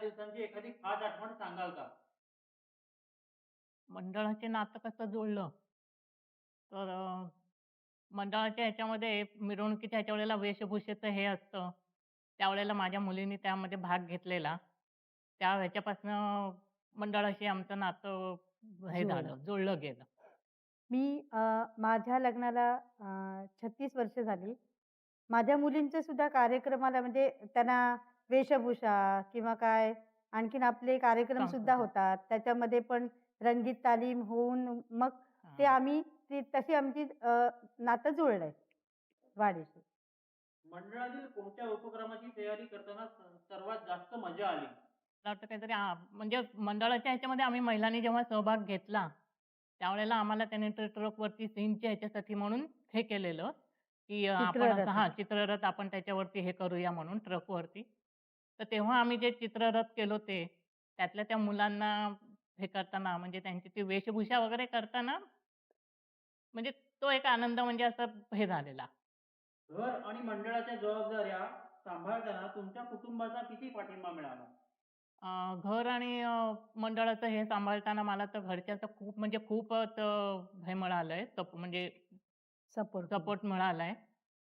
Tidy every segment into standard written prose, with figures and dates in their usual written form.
दिवसांची एखादी खास आठवण सांगाल का? मंडळाचे नातं कसं जुळलं? तर मंडळाच्या ह्याच्यामध्ये मिरवणुकीच्या ह्याच्या वेळेला वेशभूषेचं हे असतं. त्यावेळेला माझ्या मुलीने त्यामध्ये भाग घेतलेला. त्या ह्याच्यापासनं मंडळाशी आमचं नातं हे जुळलं. झालं, जुळलं गेलं. मी माझ्या लग्नाला 36 वर्ष झाली. माझ्या मुलींचे सुद्धा कार्यक्रमाला म्हणजे त्यांना वेशभूषा किंवा काय आणखीन आपले कार्यक्रम सुद्धा सांस्कृतिक. होतात. त्याच्यामध्ये पण रंगीत तालीम होऊन मग ते हां. आम्ही ती तशी आमची नातं जुळलंय वाढीशी. मंडळातील कोणत्या उपक्रमाची तयारी करताना सर्वात जास्त मजा आली? मला वाटतं काहीतरी म्हणजे मंडळाच्या ह्याच्यामध्ये आम्ही महिलांनी जेव्हा सहभाग घेतला, त्यावेळेला आम्हाला त्याने ट्रकवरती सीनच्या ह्याच्यासाठी म्हणून हे केलेलं, की आपण असं चित्ररथ. हां, चित्ररथ आपण त्याच्यावरती हे करूया म्हणून ट्रकवरती. तर तेव्हा आम्ही जे चित्ररथ केलो ते, त्यातल्या त्या मुलांना हे करताना म्हणजे त्यांची ती वेशभूषा वगैरे करताना, म्हणजे तो एक आनंद म्हणजे असं हे झालेला. घर आणि मंडळाच्या जबाबदाऱ्या सांभाळताना तुमच्या कुटुंबाचा किती पाठिंबा मिळाला? घर आणि मंडळाचं हे सांभाळताना मला तर घरच्यांचा खूप म्हणजे खूपच हे मिळालंय म्हणजे सपोर्ट. सपोर्ट मिळालाय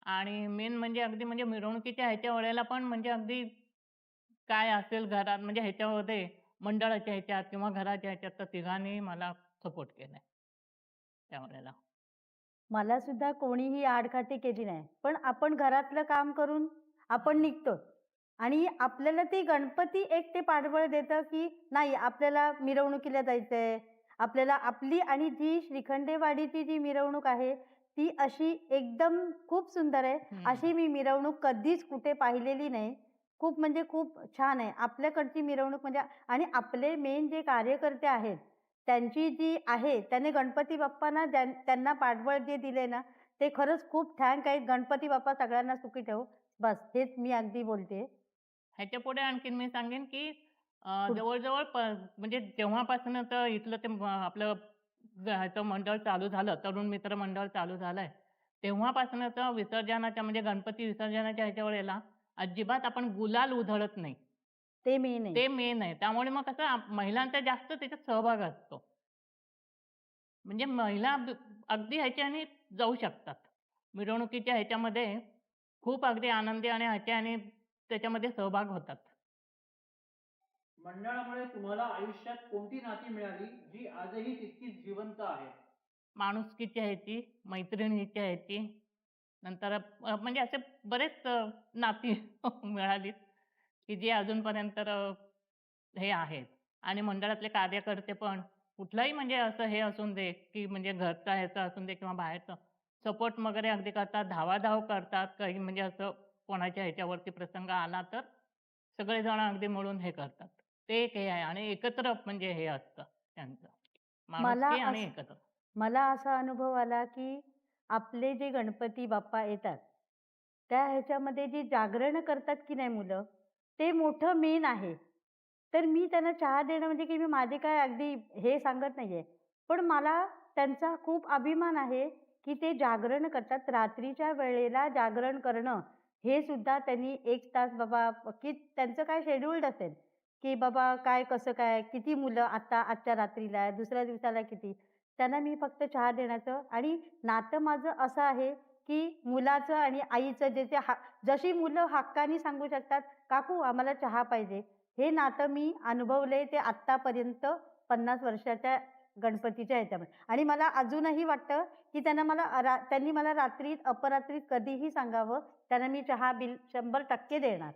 आणि मेन म्हणजे अगदी म्हणजे मिरवणुकीच्या ह्याच्या वेळेला पण म्हणजे अगदी काय असेल घरात म्हणजे ह्याच्यामध्ये मंडळाच्या ह्याच्यात किंवा घराच्या ह्याच्यात तर तिघांनी मला सपोर्ट केलाय त्यावेळेला. मला सुद्धा कोणीही आडकाठी केली नाही. पण आपण घरातलं काम करून आपण निघतो आणि आपल्याला ती गणपती एक ते पाठबळ देतं, की नाही आपल्याला मिरवणुकीला जायचंय. आपल्याला आपली आणि जी श्रीखंडेवाडीची जी मिरवणूक आहे, ती अशी एकदम खूप सुंदर आहे. हं. अशी मी मिरवणूक कधीच कुठे पाहिलेली नाही. खूप म्हणजे खूप छान आहे. आपल्याकडची मिरवणूक म्हणजे आणि आपले मेन जे कार्यकर्ते आहेत, त्यांची जी आहे, त्याने गणपती बाप्पांना त्यांना पाठबळ जे दिले ना, ते खरंच खूप थँक आहे. गणपती बाप्पा सगळ्यांना सुखी ठेवो. बस हेच मी अगदी बोलते. ह्याच्यापुढे आणखीन मी सांगेन, की पुढ जवळ-जवळ म्हणजे जेव्हापासून तर इथलं ते आपलं ह्याचं मंडळ चालू झालं, तरुण मित्र मंडळ चालू झालंय, तेव्हापासून तर विसर्जनाच्या म्हणजे गणपती विसर्जनाच्या ह्याच्या वेळेला अजिबात आपण गुलाल उधळत नाही. ते मेन आहे. ते मेन आहे. त्यामुळे मग कसं महिलांचा जास्त त्याच्यात सहभाग असतो. म्हणजे महिला अगदी ह्याच्याने जाऊ शकतात. मिरवणुकीच्या ह्याच्यामध्ये खूप अगदी आनंदी आणि ह्याच्याने त्याच्यामध्ये सहभाग होतात. मंडळामुळे तुम्हाला आयुष्यात कोणती नाती मिळाली, जी आजही तितकीच जिवंत आहेत? माणुसकीच्या ह्याची, मैत्रिणीच्या ह्याची, नंतर म्हणजे असे बरेच नाती मिळालीत, की जी अजूनपर्यंत हे आहेत. आणि मंडळातले कार्यकर्ते पण कुठलाही म्हणजे असं हे असून दे, की म्हणजे घरचा ह्याचा असून दे किंवा बाहेरचं सपोर्ट वगैरे अगदी करतात, धावाधाव करतात. काही म्हणजे असं कोणाच्या ह्याच्यावरती प्रसंग आला तर सगळेजण अगदी मिळून हे करतात. ते एक हे आहे आणि एकत्र म्हणजे हे असतं त्यांचं. मला माणुसकी आणि असं एकत्र. मला असा अनुभव आला, की आपले जे गणपती बाप्पा येतात, त्या ह्याच्यामध्ये जी जागरण करतात की नाही मुलं, ते मोठं मेन आहे. तर मी त्यांना चहा देणं म्हणजे की मी माझे काय अगदी हे सांगत नाहीये. पण मला त्यांचा खूप अभिमान आहे, की ते जागरण करतात. रात्रीच्या वेळेला जागरण करणं, हे सुद्धा त्यांनी 1 तास बाबा की त्यांचं काय शेड्यूल्ड असेल, की बाबा काय, कसं काय, किती मुलं आता आजच्या रात्रीला आहे, दुसऱ्या दिवसाला किती. त्यांना मी फक्त चहा देण्याचं आणि नातं माझं असं आहे, की मुलाचं आणि आईचं जे ते जशी मुलं हक्कानी सांगू शकतात, "काकू आम्हाला चहा पाहिजे." हे नातं मी अनुभवलंय ते आत्तापर्यंत 50 वर्षाच्या गणपतीच्या ह्याच्यामध्ये. आणि मला अजूनही वाटतं, की त्यांनी मला रात्रीत, अपरात्रीत कधीही सांगावं, त्यांना मी चहा बिल 100% देणार.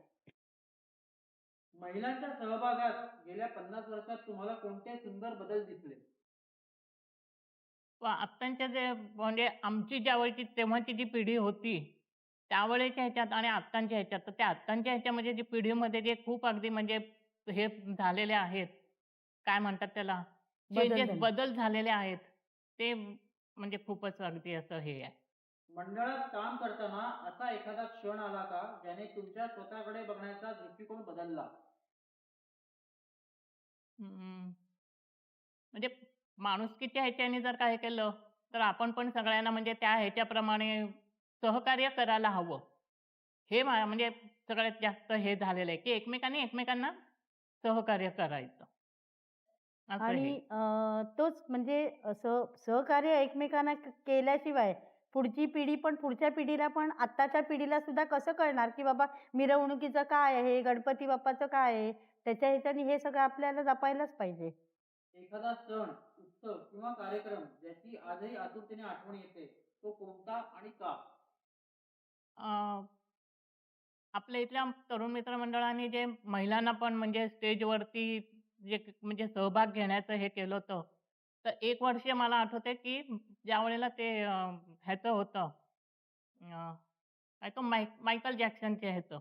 महिलांच्या सहभागात गेल्या 50 वर्षात तुम्हाला कोणते सुंदर बदल दिसले? आत्ताच्या जे म्हणजे आमची ज्या वेळची तेव्हाची जी पिढी होती, त्यावेळेच्या ह्याच्यात आणि आत्ताच्या ह्याच्यात, तर त्या आत्ताच्या ह्याच्यामध्ये जी पिढीमध्ये जे खूप अगदी म्हणजे हे झालेले आहेत, काय म्हणतात त्याला, बदल चेंजेस झाले. बदल झालेले आहेत. ते म्हणजे खूपच अगदी असं हे आहे. मंडळात काम करताना असा एखादा क्षण आला का, ज्याने तुमच्या स्वतःकडे बघण्याचा दृष्टिकोन बदलला? हं, म्हणजे माणुसकीच्या ह्याच्याने जर काय केलं, तर आपण पण सगळ्यांना म्हणजे त्या ह्याच्याप्रमाणे सहकार्य करायला हवं. हे म्हणजे सगळ्यात जास्त हे झालेलं आहे, की एकमेकांनी एकमेकांना सहकार्य करायचं. असं आणि हे. तोच म्हणजे सहकार्य एकमेकांना केल्याशिवाय पुढची पिढी पण पुढच्या पिढीला पण आत्ताच्या पिढीला सुद्धा कसं कळणार, की बाबा मिरवणुकीचं काय आहे, गणपती बाप्पाचं काय आहे? त्याच्या ह्याच्याने हे सगळं आपल्याला जपायलाच पाहिजे. एखादा सण, उत्सव किंवा कार्यक्रम ज्याची आजही आतुरतेने आठवण येते, तो कोणता आणि का? अ, आपल्या इथल्या तरुण मित्रमंडळाने जे महिलांना पण म्हणजे स्टेजवरती जे म्हणजे सहभाग घेण्याचं हे केलं होतं. तर 1 वर्ष मला आठवतंय, की ज्यावेळेला ते ह्याचं होतं काय तो मायकल जॅक्सनच्या ह्याचं.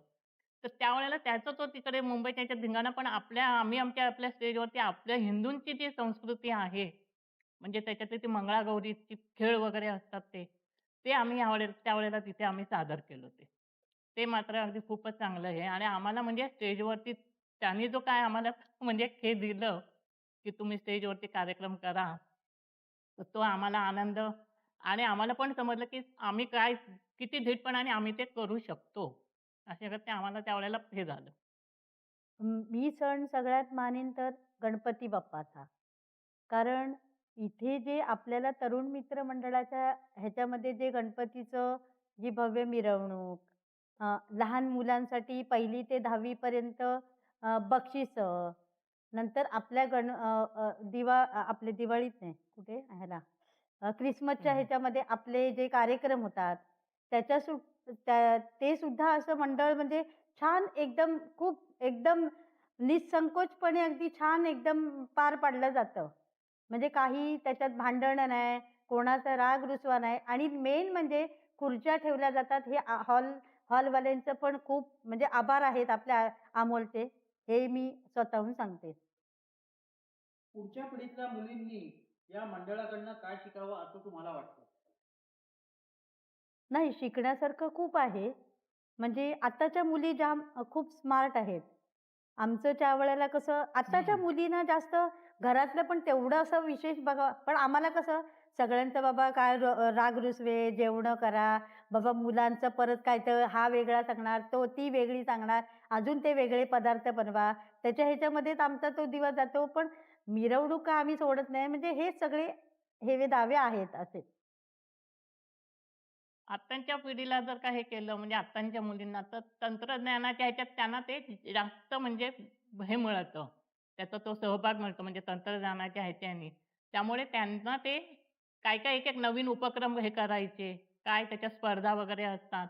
तर त्यावेळेला त्याचा तो तिकडे मुंबईच्या ह्याच्यात धिंगाणा, पण आम्ही आपल्या स्टेजवरती आपल्या हिंदूंची जी संस्कृती आहे, म्हणजे त्याच्यातले ते मंगळागौरीचे खेळ वगैरे असतात ते. ते आम्ही त्यावेळेला तिथे आम्ही सादर केलं ते. ते मात्र अगदी खूपच चांगलं आहे आणि आम्हाला म्हणजे स्टेजवरती त्यांनी जो काय आम्हाला म्हणजे हे दिलं, की तुम्ही स्टेजवरती कार्यक्रम करा. तर तो आम्हाला आनंद आणि आम्हाला पण समजलं, की आम्ही काय किती धीटपणाने आम्ही ते करू शकतो. अशा ते आम्हाला त्यावेळेला हे झालं. मी सण सगळ्यात मानेन तर गणपती बाप्पाचा. कारण इथे जे आपल्याला तरुण मित्र मंडळाच्या ह्याच्यामध्ये जे गणपतीचं जी भव्य मिरवणूक, लहान मुलांसाठी 1ली ते 10वी पर्यंत बक्षिसं, नंतर आपल्या आपले दिवाळीत नाही, कुठे ह्याला ख्रिसमसच्या हं. ह्याच्यामध्ये आपले जे कार्यक्रम होतात, त्याच्या सु ते सुद्धा असं मंडळ म्हणजे छान एकदम खूप एकदम निःसंकोचपणे अगदी छान एकदम पार पाडलं जातं. म्हणजे काही त्याच्यात भांडणं नाही, कोणाचा राग-रुसवा नाही आणि मेन म्हणजे खुर्च्या ठेवल्या जातात. हे हॉलवाल्यांचं पण खूप म्हणजे आभार आहेत आपल्या अमोलचे. हे मी स्वतःहून सांगते. पुढच्या पिढीतल्या मुलींनी या मंडळाकडनं काय शिकावं असं तुम्हाला वाटतं? नाही, शिकण्यासारखं खूप आहे. म्हणजे आत्ताच्या मुली खूप स्मार्ट आहेत. आमचं त्यावेळेला कसं आत्ताच्या हं. मुलींना जास्त घरातलं पण तेवढं असं विशेष बघा पण आम्हाला कसं सगळ्यांचं बाबा काय राग-रुसवे, जेवणं करा, बाबा मुलांचं परत काय तर हा वेगळा सांगणार, ती वेगळी सांगणार, अजून ते वेगळे पदार्थ बनवा. त्याच्या ह्याच्यामध्येच आमचा तो दिवस जातो. पण मिरवणूक काय आम्ही सोडत नाही. म्हणजे हे सगळे हेवे दावे आहेत असे. आत्ताच्या पिढीला जर का हे केलं म्हणजे आत्ताच्या मुलींना तर तंत्रज्ञानाच्या ह्याच्यात त्यांना ते जास्त म्हणजे हे मिळतं. त्याचा तो सहभाग मिळतो म्हणजे तंत्रज्ञानाच्या ह्याच्याने. त्यामुळे त्यांना ते काय-काय एक-एक नवीन उपक्रम हे करायचे. काय त्याच्या स्पर्धा वगैरे असतात.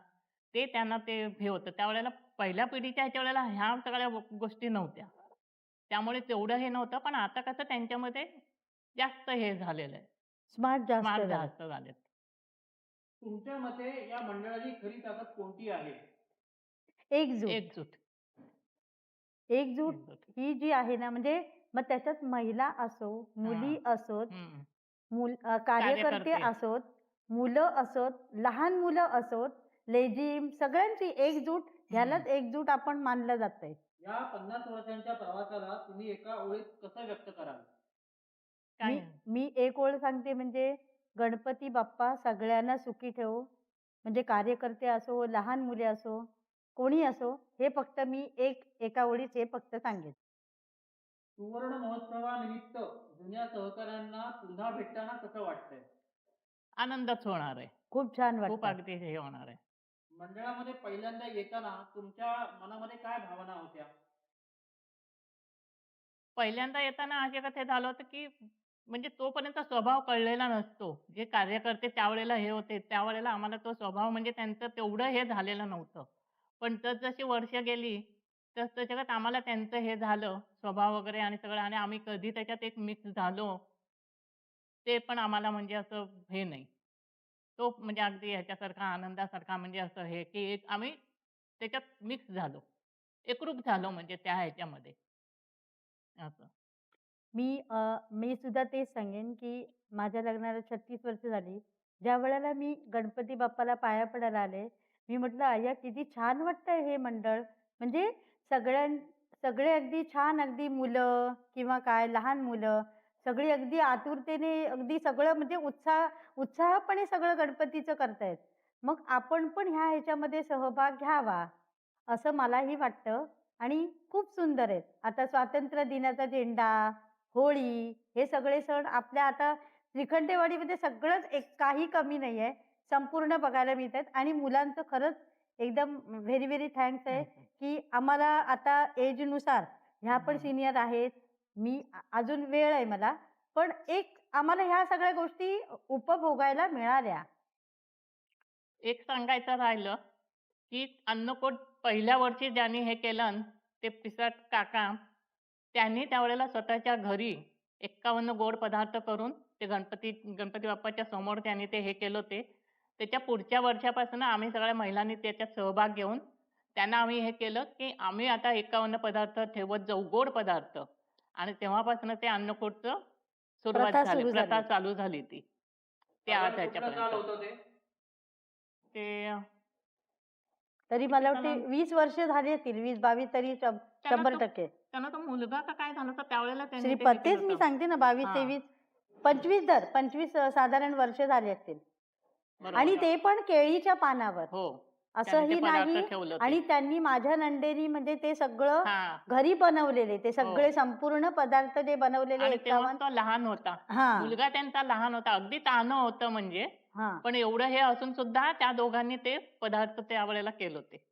ते त्यांना ते हे होतं. त्यावेळेला पहिल्या पिढीच्या ह्याच्या वेळेला ह्या सगळ्या गोष्टी नव्हत्या. त्यामुळे तेवढं हे नव्हतं. पण आता कसं त्यांच्यामध्ये जास्त हे झालेलं आहे. स्मार्ट जास्त स्मार्ट झाले. जास्त झालेत. तुमच्या मते या मंडळाची खरी ताकद कोणती आहे? एकजूट. एकजूट. एकजूट एकजूट. ही जी आहे ना, म्हणजे मग त्याच्यात महिला असो, हां. मुली असोत, हं. कार्यकर्ते कार्यकर्ते. असोत, मुलं असोत, लहान मुलं असोत, लेझीम सगळ्यांची एकजूट हं. ह्यालाच एकजूट आपण मानलं जातंय. या 50 वर्षांच्या प्रवासाला तुम्ही एका ओळीत कसं व्यक्त कराल? मी काय? मी एक ओळ सांगते म्हणजे गणपती बाप्पा सगळ्यांना सुखी ठेवो. म्हणजे कार्यकर्ते असो, लहान मुले असो, कोणी असो, हे फक्त मी एका ओळीत हे फक्त सांगेन. सुवर्ण महोत्सवानिमित्त जुन्या सहकाऱ्यांना पुन्हा भेटताना कसं वाटतंय? आनंदच होणार आहे. खूप छान खूप वाटतं. अगदी हे होणार आहे. मंडळामध्ये पहिल्यांदा येताना तुमच्या मनामध्ये काय भावना होत्या? पहिल्यांदा येताना अजिबात हे झालं होतं, की म्हणजे तोपर्यंत स्वभाव कळलेला नसतो. जे कार्यकर्ते त्यावेळेला हे होते, त्यावेळेला आम्हाला तो स्वभाव म्हणजे त्यांचं तेवढं हे झालेलं नव्हतं. पण जसजशी वर्ष गेली, तसतशा आम्हाला त्यांचं हे झालं, स्वभाव वगैरे आणि सगळं आणि आम्ही कधी त्याच्यात एक मिक्स झालो, ते पण आम्हाला म्हणजे असं हे नाही. तो म्हणजे अगदी ह्याच्यासारखा आनंदासारखा म्हणजे असं हे, की एक आम्ही त्याच्यात मिक्स झालो. एकरूप झालो म्हणजे त्या ह्याच्यामध्ये असं. मी सुद्धा तेच सांगेन, की माझ्या लग्नाला 36 वर्ष झाली. ज्यावेळेला मी गणपती बाप्पाला पाया पडायला आले, मी म्हटलं, "अय्या किती छान वाटतंय हे मंडळ." म्हणजे सगळ्यां सगळे अगदी छान अगदी मुलं किंवा काय लहान मुलं, सगळी अगदी आतुरतेने अगदी सगळं म्हणजे उत्साहपणे सगळं गणपतीचं करतायत. मग आपण पण ह्या ह्याच्यामध्ये सहभाग घ्यावा, असं मलाही वाटतं. आणि खूप सुंदर आहेत. आता स्वातंत्र्य दिनाचा झेंडा, होळी हे सगळे सण आपल्या आता श्रीखंडेवाडीमध्ये सगळंच एक काही कमी नाहीये. संपूर्ण बघायला मिळतात आणि मुलांचं खरंच एकदम व्हेरी, व्हेरी थँक्स आहे, की आम्हाला आता एजनुसार ह्या पण हं. सीनियर आहेत. मी अजून वेळ आहे मला. पण एक आम्हाला ह्या सगळ्या गोष्टी उपभोगायला मिळाल्या. एक सांगायचं राहिलं, की अन्नकूट पहिल्या वर्षी ज्यांनी हे केलं न, ते पिसाट काका, त्यांनी त्यावेळेला स्वतःच्या घरी 51 गोड पदार्थ करून ते गणपती बाप्पाच्या समोर त्यांनी ते हे केलं होते. त्याच्या पुढच्या वर्षापासून आम्ही सगळ्या महिलांनी त्याच्यात सहभाग घेऊन त्यांना आम्ही हे केलं, की आम्ही आता 51 पदार्थ ठेवत जाऊ, गोड पदार्थ. आणि तेव्हापासून ते अन्नकूटचं सुरुवात प्रथा झाली. सुरू प्रथा झाली. चालू झाली ती. त्या साधारण कुठलं साल ह्याच्यापर्यंत. होतं ते? ते तरी किती मला वाटते सालां 20 वर्ष झाली असतील. 20-22 तरी त्यांना तो 100%. त्यांना तो मुलगा का काय झालं होतं त्यावेळेला त्यांनी ते हे श्रीपद केलं तेच मी होतं. सांगते ना 22, हां. 23, 25 धर. 25 साधारण वर्ष झाली असतील. बरोबर. आणि ते पण केळीच्या पानावर. हो. त्यांनी ते असंही पदार्थ नाही ठेवलं होते. आणि त्यांनी माझ्या नंदेनी म्हणजे ते सगळं हां. घरी बनवलेले. ते हो. सगळे संपूर्ण पदार्थ ते बनवलेले आणि तेव्हा 51. तो लहान होता. हां, मुलगा त्यांचा लहान होता. अगदी तान्हं होतं म्हणजे. हां. पण एवढं हे असून सुद्धा त्या दोघांनी ते पदार्थ त्यावेळेला केले होते.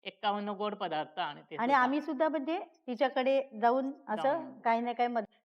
51 गोड पदार्थ आणि ते आणि सुद्धा आम्ही सुद्धा म्हणजे तिच्याकडे जाऊन असं जाऊन. काही ना काही